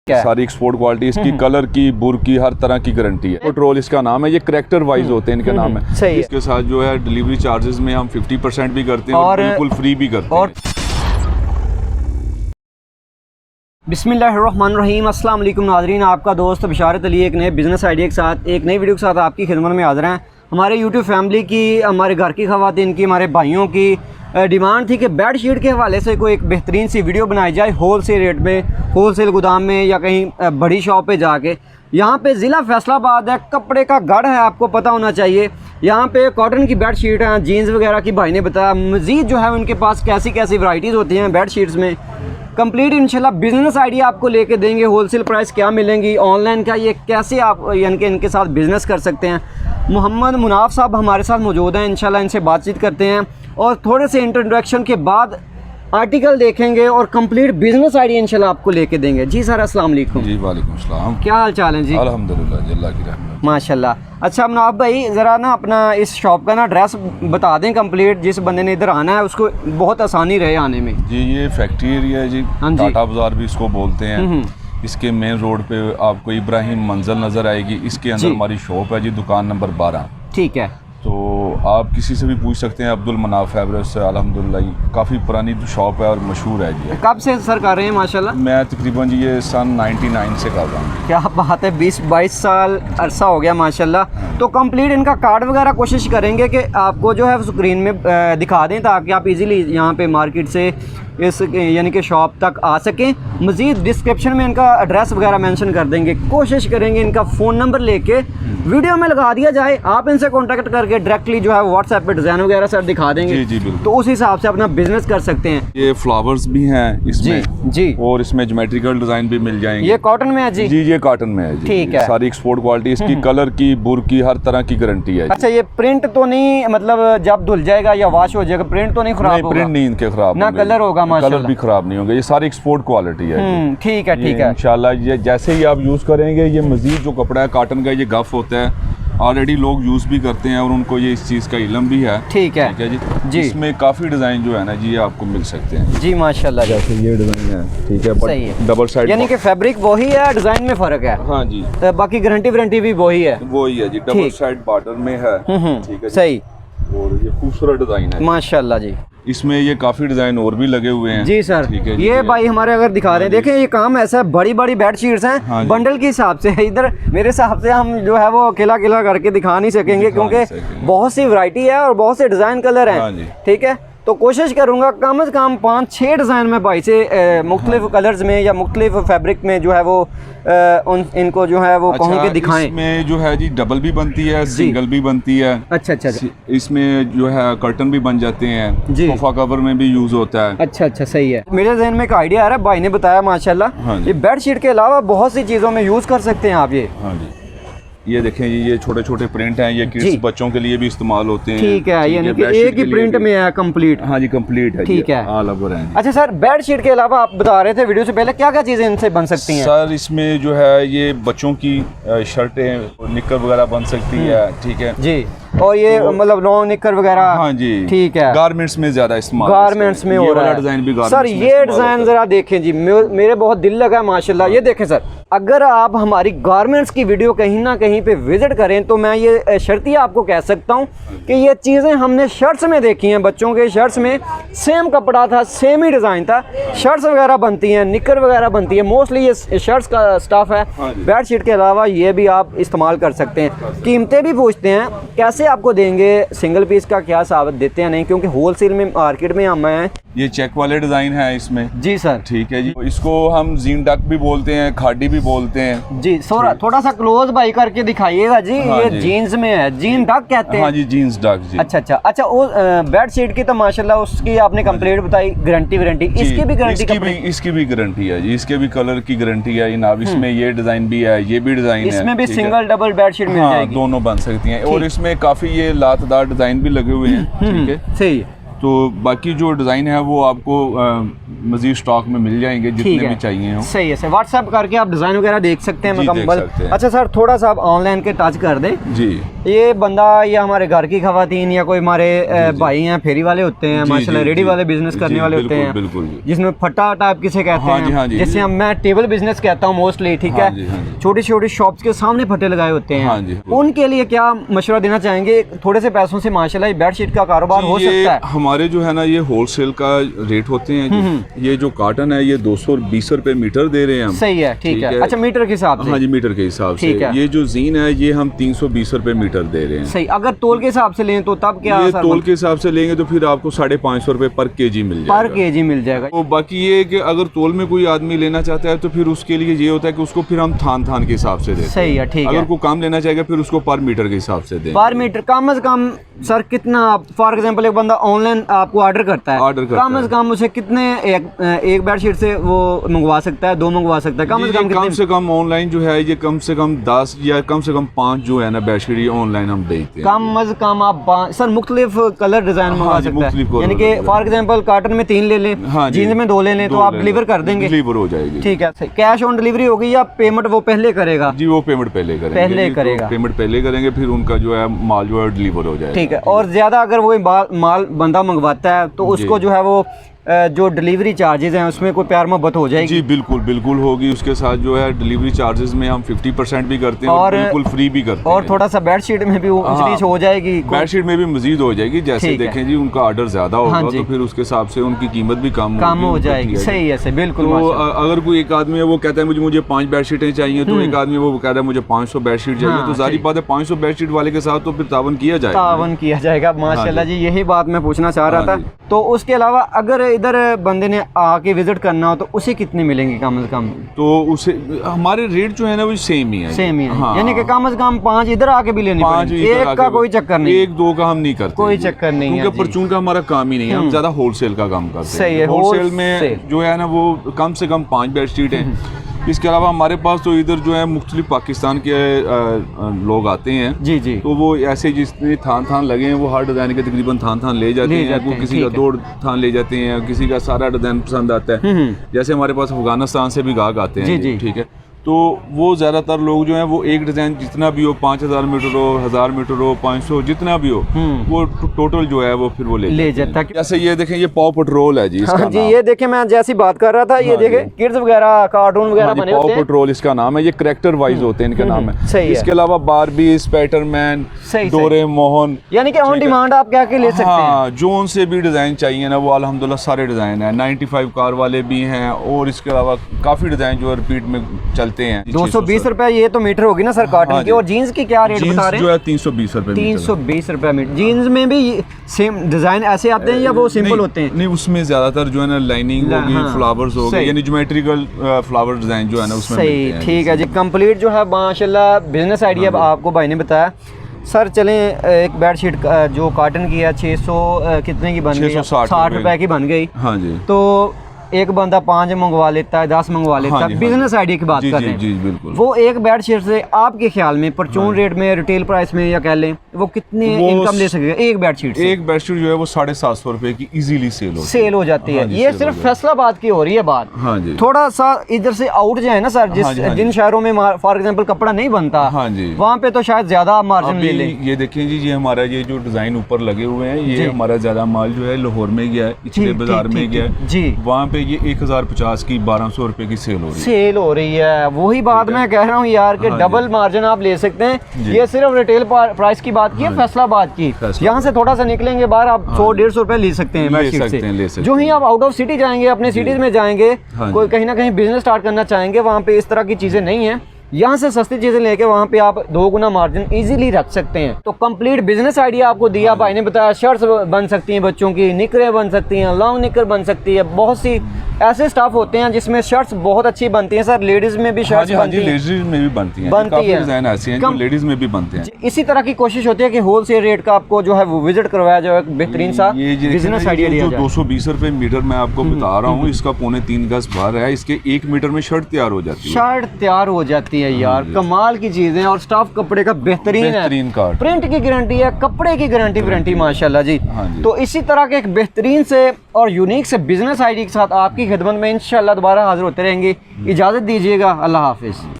सारी export quality इसकी, colour की, बुर की, हर तरह की गारंटी है। पेट्रोल इसका नाम है, ये करैक्टर वाइज होते हैं इनके नाम है। सही है। इसके साथ जो है डिलीवरी चार्जेस में हम 50% भी करते हैं और बिल्कुल फ्री भी करते हैं। बिस्मिल्लाहिर्रहमानिर्रहीम, अस्सलाम वालेकुम नाज़रीन, आपका दोस्त बिशारत अली एक नए बिज़नेस आइडिया के साथ एक नई वीडियो के साथ आपकी खिदमत में हाज़िर हैं। हमारे यूट्यूब फैमिली की, हमारे घर की ख़वातीन की, हमारे भाइयों की डिमांड थी कि बेड शीट के हवाले से कोई एक बेहतरीन सी वीडियो बनाई जाए होल सेल रेट में, होल सेल गोदाम में या कहीं बड़ी शॉप पे जाके। यहाँ पे ज़िला फैसलाबाद है, कपड़े का गढ़ है, आपको पता होना चाहिए। यहाँ पे कॉटन की बेड शीट हैं, जीन्स वगैरह की भाई ने बताया। मज़ीद जो है उनके पास कैसी कैसी वैराइटीज़ होती हैं बेड शीट्स में। कंप्लीट इंशाल्लाह बिज़नेस आइडिया आपको लेके देंगे। होलसेल प्राइस क्या मिलेंगी, ऑनलाइन का ये कैसे आप यानी कि इनके साथ बिज़नेस कर सकते हैं। मोहम्मद मुनाफ साहब हमारे साथ मौजूद हैं, इंशाल्लाह इनसे बातचीत करते हैं और थोड़े से इंट्रोडक्शन के बाद आर्टिकल देखेंगे और कंप्लीट बिज़नेस आइडिया इंशाल्लाह आपको लेके देंगे। जी सर, अस्सलाम वालेकुम। जी वालेकुम सलाम। क्या हाल चाल है जी? अल्हम्दुलिल्लाह जी, अल्लाह की रहमत। माशाल्लाह। अच्छा मुनाफ भाई, ज़रा ना अपना इस शॉप का ना एड्रेस बता दें कंप्लीट, जिस बंदे ने इधर आना है उसको बहुत आसानी रहे आने में। जी ये फैक्ट्री एरिया है जी, हाँ जी। टाटा बाजार भी इसको बोलते हैं। इसके मेन रोड पे आपको इब्राहिम मंजिल नज़र आएगी, इसके अंदर जी। हमारी शॉप है जी, दुकान नंबर 12। ठीक है। तो आप किसी से भी पूछ सकते हैं, अब्दुल मनाफ फैब्रिक्स से। अल्हम्दुलिल्लाह काफ़ी पुरानी शॉप है और मशहूर है जी। कब से सर कर रहे हैं? माशाल्लाह मैं तकरीबन जी ये सन 99 से कर रहा हूँ। क्या बात है, 20-22 साल अरसा हो गया माशाल्लाह। तो कंप्लीट इनका कार्ड वगैरह कोशिश करेंगे कि आपको जो है स्क्रीन में दिखा दें ताकि आप इजीली यहाँ पे मार्केट से इस यानी कि शॉप तक आ सकें। मज़ीद डिस्क्रिप्शन में इनका एड्रेस वगैरह मेंशन कर देंगे। कोशिश करेंगे इनका फ़ोन नंबर लेके वीडियो में लगा दिया जाए, आप इनसे कांटेक्ट करके डायरेक्टली जो है व्हाट्सएप पे डिज़ाइन वगैरह सर दिखा देंगे। जी जी बिल्कुल। तो उस हिसाब से अपना बिजनेस कर सकते हैं। ये फ्लावर्स भी हैं इसमें जी और इसमें ज्योमेट्रिकल डिज़ाइन भी मिल जाएंगे। ये कॉटन में है जी? जी ये कॉटन में है जी। ठीक है। सारी एक्सपोर्ट क्वालिटी इसकी, कलर की, बुर की, हर तरह की गारंटी है। अच्छा, ये प्रिंट तो नहीं, मतलब जब धुल जाएगा या वॉश हो जाएगा प्रिंट तो नहीं खराब होगा? प्रिंट नहीं इनके खराब ना कलर होगा माशाल्लाह? कलर भी खराब नहीं होंगे, ये सारी एक्सपोर्ट क्वालिटी है। ठीक है ठीक है। इंशाल्लाह ये जैसे ही आप यूज़ करेंगे, ये मज़ीद जो कपड़ा है कॉटन का, ये गफ होता है, ऑलरेडी लोग यूज़ भी करते हैं और उनको ये इस चीज़ का इल्म भी है। ठीक है जी। इसमें काफ़ी डिज़ाइन जो है ना जी, ये आपको मिल सकते हैं जी माशाल्लाह। जैसे ये डिज़ाइन है, ठीक है, सही है। डबल साइड यानी कि फैब्रिक वही है, डिज़ाइन में फ़र्क है। हाँ जी। तो बाकी गारंटी वारंटी भी वही है? वही है जी, डबल साइड बॉर्डर में है। ठीक है जी। सही। और ये खूबसूरत डिज़ाइन है माशाल्लाह जी। इसमें ये काफ़ी डिज़ाइन और भी लगे हुए हैं जी सर। ठीक है जी। ये भाई हमारे अगर दिखा रहे हैं, देखें ये काम ऐसा है, बड़ी बड़ी बेड शीट्स हैं। हाँ बंडल के हिसाब से इधर मेरे हिसाब से हम जो है वो अकेला अकेला करके दिखा नहीं सकेंगे क्योंकि बहुत सी वैरायटी है और बहुत से डिज़ाइन कलर हैं। ठीक है, तो कोशिश करूँगा कम से कम 5-6 डिज़ाइन में भाई से मुख्तलिफ कलर्स में या मुख्तलिफ फैब्रिक में जो है वो इनको जो है वो कहूँ कि दिखाएं। इसमें जो है जी डबल भी बनती है, सिंगल भी बनती है। अच्छा अच्छा। इसमें जो है कर्टन भी बन जाते हैं, जी। सोफा कवर में भी यूज होता है। अच्छा अच्छा, सही है। मेरे जहन में एक आइडिया आ रहा है, भाई ने बताया माशाल्लाह। हाँ जी। ये बेड शीट के अलावा बहुत सी चीज़ों में यूज़ कर सकते हैं आप ये। हाँ जी। ये देखें, ये छोटे छोटे प्रिंट हैं, ये किड्स बच्चों के लिए भी इस्तेमाल होते हैं। ठीक है, यानी कि एक ही प्रिंट में है कंप्लीट। हाँ जी, कंप्लीट है। ठीक है, ऑल ओवर है। अच्छा सर, बेड शीट के अलावा आप बता रहे थे वीडियो से पहले क्या क्या चीज़ें इनसे बन सकती हैं? सर इसमें जो है ये बच्चों की शर्टें, निक्कर वगैरह बन सकती है। ठीक है जी। और ये मतलब लॉन्ग निक्कर वगैरह? हाँ जी। ठीक है। गारमेंट्स में ज्यादा इस्तेमाल, गारमेंट्स में हो रहा है डिजाइन भी सर। ये डिजाइन जरा देखें जी, मेरे बहुत दिल लगा है माशाल्लाह। ये देखें सर, अगर आप हमारी गारमेंट्स की वीडियो कहीं ना कहीं पे विजिट करें तो मैं ये शर्ती आपको कह सकता हूँ कि ये चीज़ें हमने शर्ट्स में देखी हैं। बच्चों के शर्ट्स में सेम कपड़ा था, सेम ही डिज़ाइन था, शर्ट्स वगैरह बनती हैं, निक्कर वगैरह बनती है। मोस्टली ये शर्ट्स का स्टाफ है। बेड शीट के अलावा ये भी आप इस्तेमाल कर सकते हैं। कीमतें भी पूछते हैं, कैसे आपको देंगे, सिंगल पीस का क्या साबित देते हैं नहीं, क्योंकि होलसेल में मार्केट में हम हैं। ये चेक वाले डिजाइन है इसमें। जी सर। ठीक है जी। इसको हम जीन डक भी बोलते हैं, खाडी भी बोलते हैं जी। थोड़ा सा क्लोज भाई करके दिखाइएगा जी। हाँ ये जी। जीन्स में है, जीन डक कहते हैं। हाँ जी, जीन्स डक जी। अच्छा अच्छा अच्छा। वो बेड शीट की तो माशाल्लाह उसकी आपने कंप्लीट बताई, गारंटी वारंटी इसकी भी गारंटी? इसकी भी गारंटी है जी, इसके भी कलर की गारंटी है जनाब। इसमें ये डिजाइन भी है, ये भी डिजाइन है। इसमें भी सिंगल डबल बेड शीट मिल जाएगी? दोनों बन सकती हैं। और इसमें काफी ये लातदार डिजाइन भी लगे हुए हैं। ठीक है, सही है। तो बाकी जो डिज़ाइन है वो आपको मज़ीद स्टॉक में मिल जाएंगे जितने भी चाहिए हो। सही है सर, व्हाट्सएप करके आप डिज़ाइन वगैरह देख सकते हैं जी, मुकम्मल। देख सकते हैं। अच्छा सर, थोड़ा सा आप ऑनलाइन के टच कर दें जी। ये बंदा या हमारे घर की खवातीन या कोई हमारे भाई हैं फेरी वाले होते हैं माशाल्लाह, रेडी वाले बिजनेस करने वाले होते हैं, बिल्कुल जिसमें फटा टाइप किसे कहते हैं, जैसे हम मैं टेबल बिजनेस कहता हूँ मोस्टली, ठीक है, छोटी छोटी शॉप्स के सामने फटे लगाए होते हैं, उनके लिए क्या मशवरा देना चाहेंगे? थोड़े से पैसों से माशाल्लाह बेडशीट का कारोबार हो सकता है। हमारे जो है ना ये होलसेल का रेट होते हैं, ये जो कार्टन है ये 220 रुपए मीटर दे रहे हैं हम। सही है, ठीक है। अच्छा, मीटर के हिसाब से? हाँ जी, मीटर के हिसाब से। ये जो जीन है ये हम 320 रुपए मीटर दे रहे हैं। सही। अगर तोल के हिसाब से लें तो तब क्या? ये तोल के हिसाब से लेंगे तो फिर आपको 550 रुपए पर केजी मिल जाएगा। पर केजी मिल जाएगा। तो बाकी ये है कि अगर तोल में कोई आदमी लेना चाहता है तो फिर उसके लिए ये होता है कि उसको फिर हम थान के हिसाब से देते हैं। सही है, ठीक है। अगर कोई कम लेना चाहेगा फिर उसको पर मीटर के हिसाब से दें। पर मीटर कम से कम सर कितना? फॉर एग्जांपल एक बंदा ऑनलाइन आपको ऑर्डर करता है, कम से कम उसे कितने एक बेडशीट से वो मंगवा सकता है, 2 मंगवा सकता है? कम से कम ऑनलाइन जो है ये कम से कम 10 या कम से कम 5 जो है ना बेडशीट ये ऑनलाइन हम बेचते हैं। कम से कम आप सर मुख्तलिफ कलर डिजाइन मंगवा सकते हैं, यानी कि फॉर एग्जांपल कार्टन में 3 ले लें, जीन्स में 2 ले लें, तो आप डिलीवर कर देंगे? डिलीवर हो जाएगी। ठीक है। कैश ऑन डिलीवरी होगी या पेमेंट वो पहले करेगा? जी, वो पेमेंट पहले करेंगे। पेमेंट पहले करेंगे, फिर उनका जो है माल जो है डिलीवर हो जाएगा। ठीक है। और ज्यादा अगर वो माल बंदा मंगवाता है तो उसको जो है वो जो डिलीवरी चार्जेस हैं उसमें कोई प्यार मोहब्बत हो जाएगी? जी बिल्कुल होगी। उसके साथ जो है डिलीवरी चार्जेस में हम 50% भी करते हैं और बिल्कुल फ्री भी करते हैं। और थोड़ा सा बेडशीट में भी इंक्रीज हो जाएगी? बेडशीट में भी मजीद हो जाएगी। जैसे देखें जी उनका ऑर्डर ज्यादा होगा तो फिर उसके हिसाब से उनकी कीमत भी कम हो जाएगी। सही है, बिल्कुल। तो अगर कोई एक आदमी है वो कहता है मुझे 5 बेडशीटें चाहिए, तो एक आदमी वो कहता है मुझे 500 बेडशीट चाहिए, तो जारी बात है 500 बेडशीट वाले के साथ तो फिर तावन किया जाएगा। माशाल्लाह जी, यही बात मैं पूछना चाह रहा था। तो उसके अलावा अगर इधर बंदे ने आके विजिट करना हो तो उसे कितने मिलेंगे कम से कम? तो उसे हमारे रेट जो है ना वो सेम ही है। यानी कि कम से कम 5 इधर आके भी लेनी पड़ेगी, एक का कोई चक्कर नहीं, 1-2 का हम नहीं करते, कोई चक्कर नहीं है, क्योंकि परचून का हमारा काम ही नहीं है। हम ज्यादा होलसेल का काम करते हैं। सही है। होलसेल में जो है ना वो कम से कम 5 बेडशीट है। इसके अलावा हमारे पास तो इधर जो है मुख्तलिफ पाकिस्तान के लोग आते हैं। जी। तो वो ऐसे जिसमें थान लगे हैं वो हर डिज़ाइन के तकरीबन थान ले जाते हैं। वो किसी का 2 थान ले जाते हैं, किसी का सारा डिज़ाइन पसंद आता है। जैसे हमारे पास अफगानिस्तान से भी गाहक आते हैं। ठीक है। तो वो ज़्यादातर लोग जो हैं वो एक डिज़ाइन जितना भी हो, 5000 मीटर हो, 1000 मीटर हो, 500 जितना भी हो, वो टोटल जो है वो फिर वो ले जाता है। जैसे ये देखें, ये पॉ पेट्रोल है जी इसका जी। ये देखें, मैं जैसी बात कर रहा था, ये देखें किड्स वगैरह कार्टून वगैरह बने होते हैं। पॉ पेट्रोल इसका नाम है। ये करैक्टर वाइज होते हैं, इनके नाम है। इसके अलावा बारबी, स्पाइडरमैन, डोरेमोन, यानी कि ऑन डिमांड आप क्या ले सकते हैं। जो उनसे भी डिज़ाइन चाहिए ना वो अल्हम्दुलिल्लाह सारे डिज़ाइन है। 95 कार वाले भी हैं और इसके अलावा काफ़ी डिज़ाइन जो है रिपीट में चलते हैं। 220 रुपए ये तो मीटर होगी ना सर कॉटन की। और जीन्स की क्या रेट बता रहे हैं? जो है 320 रुपए। 320 रुपए मीटर। जीन्स में भी सेम डिजाइन ऐसे आते हैं या वो सिंपल होते हैं? नहीं, उसमें ज्यादातर जो है ना लाइनिंग होगी, फ्लावर्स हो गए, यानी ज्योमेट्रिकल फ्लावर डिजाइन जो है ना उसमें मिलते हैं। ठीक है जी। कंप्लीट जो है माशाल्लाह बिजनेस आइडिया आपको भाई ने बताया। सर चलें, एक बेडशीट जो कॉटन की है 600 कितने की बन गई? 60 रुपए की बन गई। हाँ जी। तो एक बंदा 5 मंगवा लेता है, 10 मंगवा लेता है। बिजनेस आइडिया की बात कर रहे हैं। जी बिल्कुल। वो एक बेडशीट से आपके ख्याल में परचून रेट में, रिटेल प्राइस में या कह लें, वो कितने इनकम ले सकेगा एक बेडशीट से? एक बेडशीट जो है वो 750 रुपए की इजीली सेल हो जाती है। ये सिर्फ फैसलाबाद की हो रही है बात। हाँ जी। थोड़ा सा इधर से आउट जाए ना सर, जिन शहरों में फॉर एग्जाम्पल कपड़ा नहीं बनता, वहाँ पे तो शायद ज्यादा मार्जिन ले लें। ये देखें जी, ये हमारा ये जो डिजाइन ऊपर लगे हुए हैं, ये हमारा ज्यादा माल जो है लाहौर में गया है, पिछले बाजार में गया है जी। वहाँ पे ये 1050 की 1200 रुपए की सेल हो रही है। वही बात मैं कह रहा हूँ यार कि डबल मार्जिन आप ले सकते हैं। ये सिर्फ रिटेल प्राइस की बात की है फैसलाबाद की। यहाँ से थोड़ा सा निकलेंगे बाहर, आप 100-150 रुपए ले सकते हैं। जो ही आप आउट ऑफ सिटी जाएंगे, अपने सिटीज में जाएंगे, कोई कहीं ना कहीं बिजनेस स्टार्ट करना चाहेंगे, वहाँ पे इस तरह की चीजें नहीं है। यहाँ से सस्ती चीजें लेके वहाँ पे आप 2 गुना मार्जिन इजीली रख सकते हैं। तो कंप्लीट बिजनेस आइडिया आपको दिया भाई ने बताया। शर्ट्स बन सकती हैं बच्चों की, निकरें बन सकती हैं, लॉन्ग निकर बन सकती है। बहुत सी ऐसे स्टाफ होते हैं जिसमें शर्ट्स बहुत अच्छी बनती हैं सर। लेडीज में भी शर्ट्स बनती हैं, लेडीज में भी बनती हैं, काफी डिजाइन ऐसे हैं जो लेडीज में भी बनते हैं। इसी तरह की कोशिश होती है कि होलसेल रेट का आपको जो है वो विजिट करवाया जाए, बेहतरीन सा बिजनेस आइडिया दिया जाए। 220 रुपए मीटर मैं आपको बता रहा हूँ, इसका 3.25 गज भर है। इसके 1 मीटर में शर्ट तैयार हो जाती है। यार कमाल की चीजें। और स्टाफ कपड़े का बेहतरीन है, प्रिंट की गारंटी है, कपड़े की गारंटी माशाल्लाह जी। तो इसी तरह के एक बेहतरीन से और यूनिक से बिजनेस आइडिया के साथ आपकी खिदमत में इंशाल्लाह दोबारा हाजिर होते रहेंगे। इजाजत दीजिएगा, अल्लाह हाफिज।